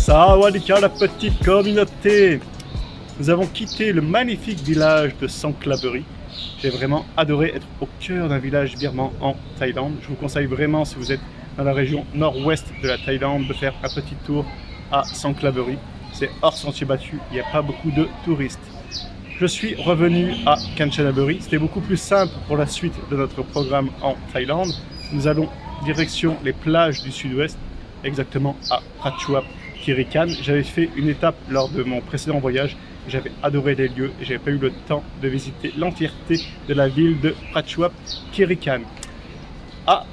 Sawadika la petite communauté. Nous avons quitté le magnifique village de Sangkhlaburi. J'ai vraiment adoré être au cœur d'un village birman en Thaïlande. Je vous conseille vraiment, si vous êtes dans la région nord-ouest de la Thaïlande, de faire un petit tour à Sangkhlaburi. C'est hors sentier battu, il n'y a pas beaucoup de touristes. Je suis revenu à Kanchanaburi. C'était beaucoup plus simple pour la suite de notre programme en Thaïlande. Nous allons direction les plages du sud-ouest, exactement à Prachuap Khiri Khan. J'avais fait une étape lors de mon précédent voyage. J'avais adoré les lieux et j'avais pas eu le temps de visiter l'entièreté de la ville de Prachuap Khiri Khan. À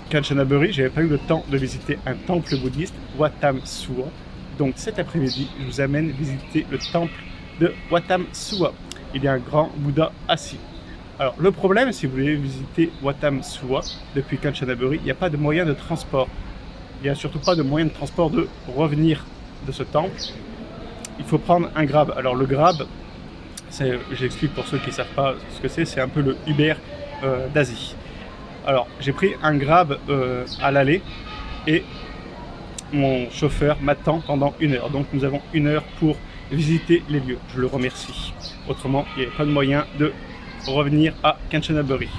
Kanchanaburi, j'avais pas eu le temps de visiter un temple bouddhiste, Wat Tham Suwa. Donc cet après-midi, je vous amène visiter le temple de Wat Tham Suwa. Il y a un grand Bouddha assis. Alors le problème, si vous voulez visiter Wat Tham Suwa depuis Kanchanaburi, il n'y a pas de moyen de transport. Il n'y a surtout pas de moyen de transport de revenir de ce temple. Il faut prendre un Grab. Alors le Grab, j'explique pour ceux qui ne savent pas ce que c'est un peu le Uber d'Asie. Alors j'ai pris un Grab à l'aller et mon chauffeur m'attend pendant 1 heure. Donc nous avons 1 heure pour visiter les lieux. Je le remercie. Autrement, il n'y avait pas de moyen de revenir à Kanchanaburi.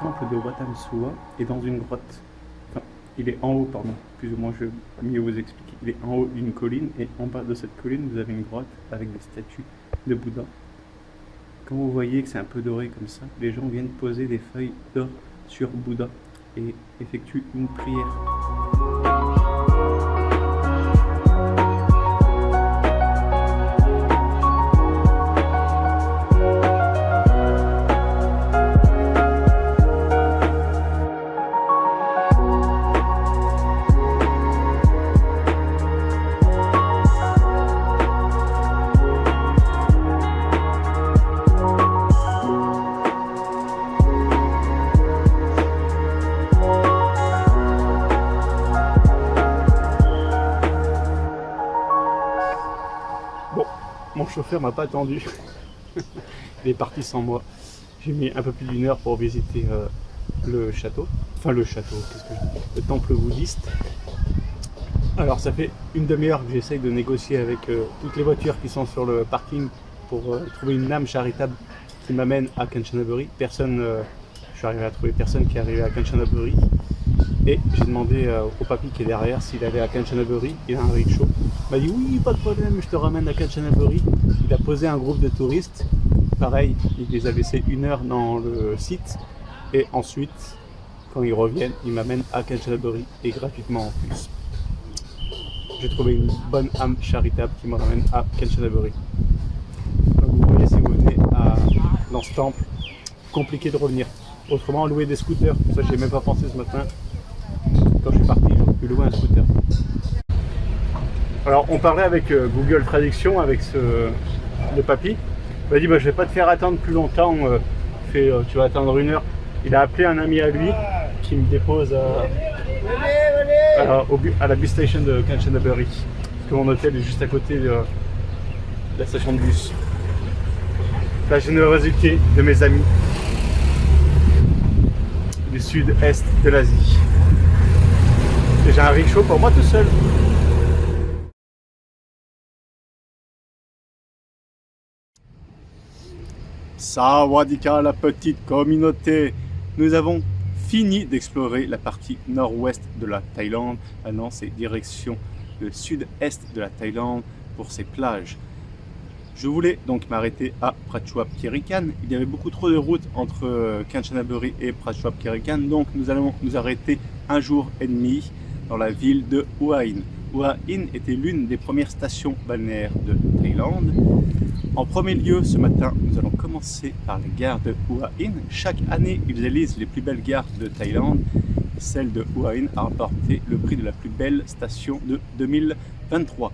temple de Wat Suwa est dans une grotte. Enfin, il est en haut, pardon, plus ou moins, je vais mieux vous expliquer. Il est en haut d'une colline et en bas de cette colline, vous avez une grotte avec des statues de Bouddha. Quand vous voyez que c'est un peu doré comme ça, les gens viennent poser des feuilles d'or sur Bouddha et effectuent une prière. Bon, mon chauffeur m'a pas attendu. Il est parti sans moi. J'ai mis un peu plus d'1 heure pour visiter le château. Enfin le château, qu'est-ce que je dis, le temple bouddhiste. Alors ça fait une demi-heure que j'essaye de négocier avec toutes les voitures qui sont sur le parking pour trouver une âme charitable qui m'amène à Kanchanaburi. Je suis arrivé à trouver personne qui est arrivé à Kanchanaburi. Et j'ai demandé au papy qui est derrière s'il allait à Kanchanaburi, il a un rickshaw. Il m'a dit oui, pas de problème, je te ramène à Kanchanaburi. Il a posé un groupe de touristes, pareil, il les a laissés 1 heure dans le site. Et ensuite, quand ils reviennent, ils m'amènent à Kanchanaburi et gratuitement en plus. J'ai trouvé une bonne âme charitable qui me ramène à Kanchanaburi. Donc vous voyez, si vous venez dans ce temple, compliqué de revenir. Autrement, louer des scooters, ça j'ai même pas pensé ce matin. Quand je suis parti, j'aurais pu louer un scooter. Alors on parlait avec Google Traduction, avec le papy. Il m'a dit je vais pas te faire attendre plus longtemps, tu vas attendre 1 heure. Il a appelé un ami à lui qui me dépose à la bus station de Kanchanaburi. Parce que mon hôtel est juste à côté de la station de bus. La générosité de mes amis du sud-est de l'Asie. Et j'ai un rickshaw pour moi tout seul. Sawadika, la petite communauté. Nous avons fini d'explorer la partie nord-ouest de la Thaïlande. Maintenant, c'est direction le sud-est de la Thaïlande pour ses plages. Je voulais donc m'arrêter à Prachuapkhirikan. Il y avait beaucoup trop de routes entre Kanchanaburi et Prachuapkhirikan, donc nous allons nous arrêter 1 jour et demi dans la ville de Hua Hin. Hua Hin était l'une des premières stations balnéaires de Thaïlande. En premier lieu, ce matin, nous allons commencer par la gare de Hua Hin. Chaque année, ils élisent les plus belles gares de Thaïlande. Celle de Hua Hin a remporté le prix de la plus belle station de 2023.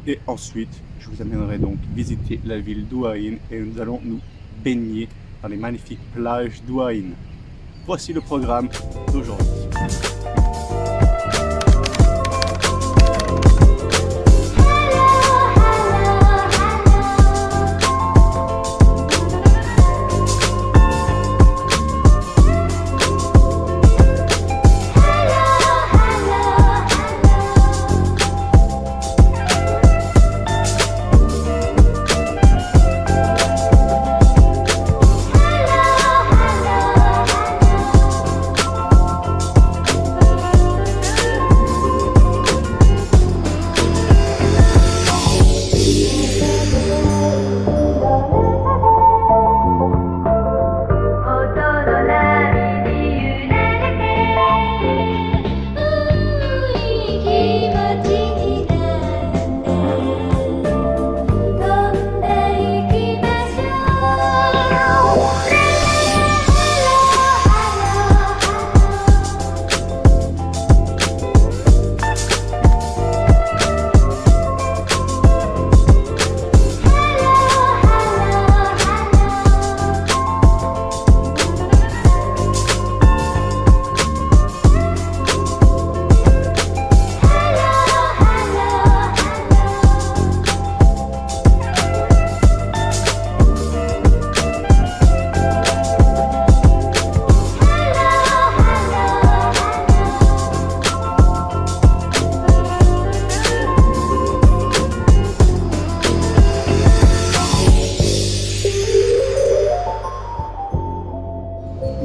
Et ensuite, je vous amènerai donc visiter la ville d'Hua Hin et nous allons nous baigner dans les magnifiques plages d'Hua Hin. Voici le programme d'aujourd'hui.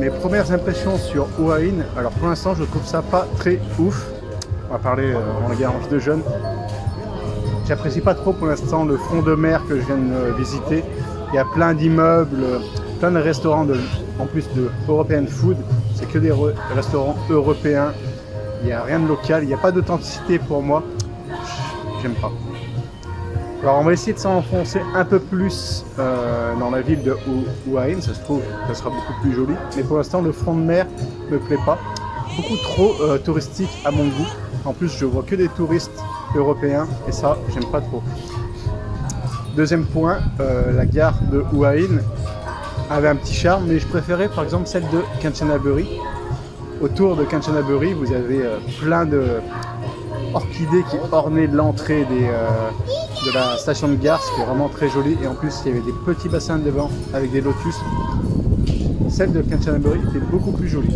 mes premières impressions sur Hua Hin. Alors pour l'instant, je trouve ça pas très ouf. On va parler en langage de jeunes. J'apprécie pas trop pour l'instant le front de mer que je viens de visiter. Il y a plein d'immeubles, plein de restaurants, en plus de European Food. C'est que des restaurants européens. Il n'y a rien de local, il n'y a pas d'authenticité pour moi. J'aime pas. Alors on va essayer de s'enfoncer un peu plus dans la ville de Hua Hin. Ça se trouve, ça sera beaucoup plus joli. Mais pour l'instant, le front de mer me plaît pas. Beaucoup trop touristique à mon goût. En plus, je vois que des touristes européens et ça, j'aime pas trop. Deuxième point, la gare de Hua Hin avait un petit charme, mais je préférais par exemple celle de Kanchanaburi. Autour de Kanchanaburi, vous avez plein de orchidées qui ornaient l'entrée de la station de gare, ce qui est vraiment très joli. Et en plus, il y avait des petits bassins devant avec des lotus. Celle de Kanchanaburi était beaucoup plus jolie.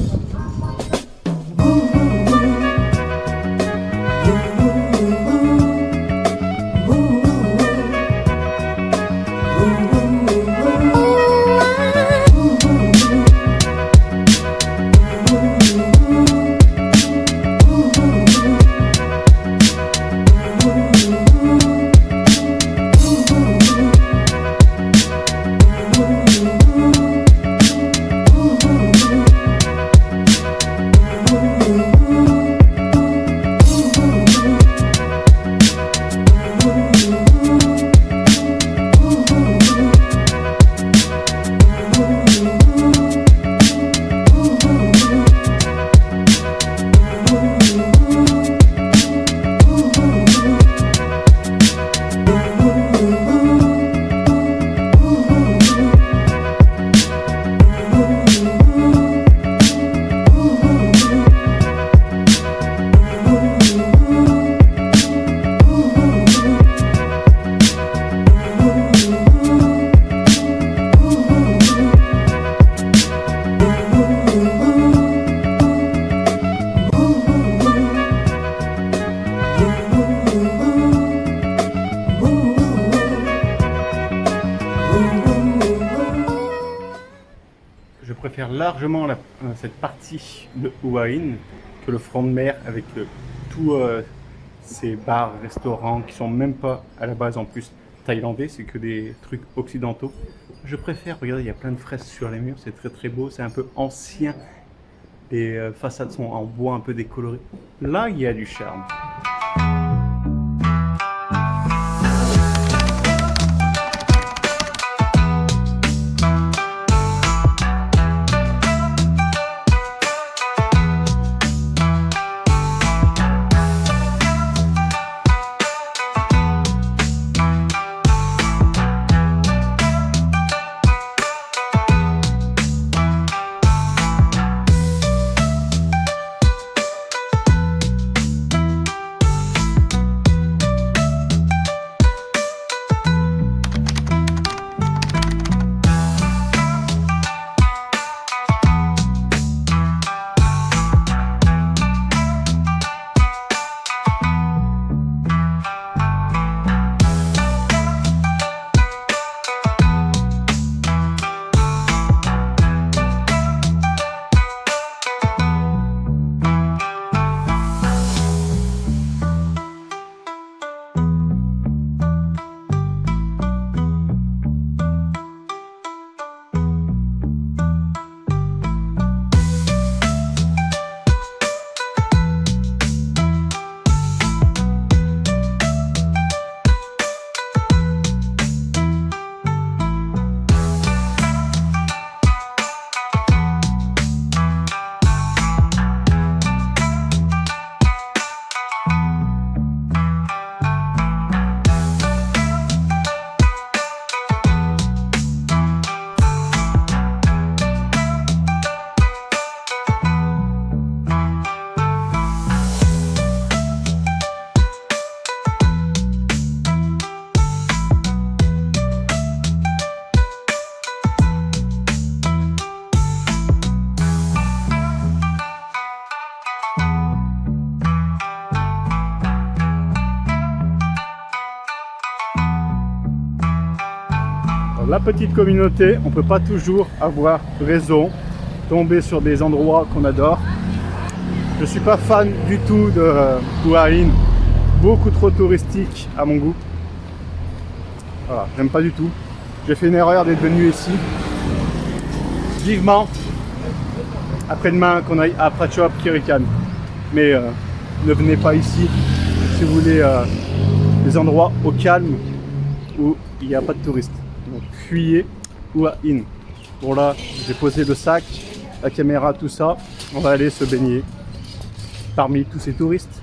Je préfère largement cette partie de Hua Hin que le front de mer avec tous ces bars, restaurants qui sont même pas à la base en plus thaïlandais, c'est que des trucs occidentaux. Je préfère, regardez, il y a plein de fresques sur les murs, c'est très très beau, c'est un peu ancien. Les façades sont en bois un peu décoloré. Là, il y a du charme. La petite communauté, on ne peut pas toujours avoir raison. tomber sur des endroits qu'on adore. Je suis pas fan du tout de Hua Hin, beaucoup trop touristique à mon goût. Voilà, j'aime pas du tout. J'ai fait une erreur d'être venu ici. Vivement, après-demain qu'on aille à Prachuap Khiri Khan. Mais ne venez pas ici si vous voulez des endroits au calme où il n'y a pas de touristes. Donc fuyez Hua Hin. Bon là, j'ai posé le sac, la caméra, tout ça. On va aller se baigner parmi tous ces touristes.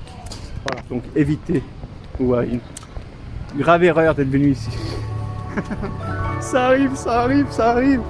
Voilà, donc évitez Hua Hin. Grave erreur d'être venu ici. Ça arrive, ça arrive, ça arrive.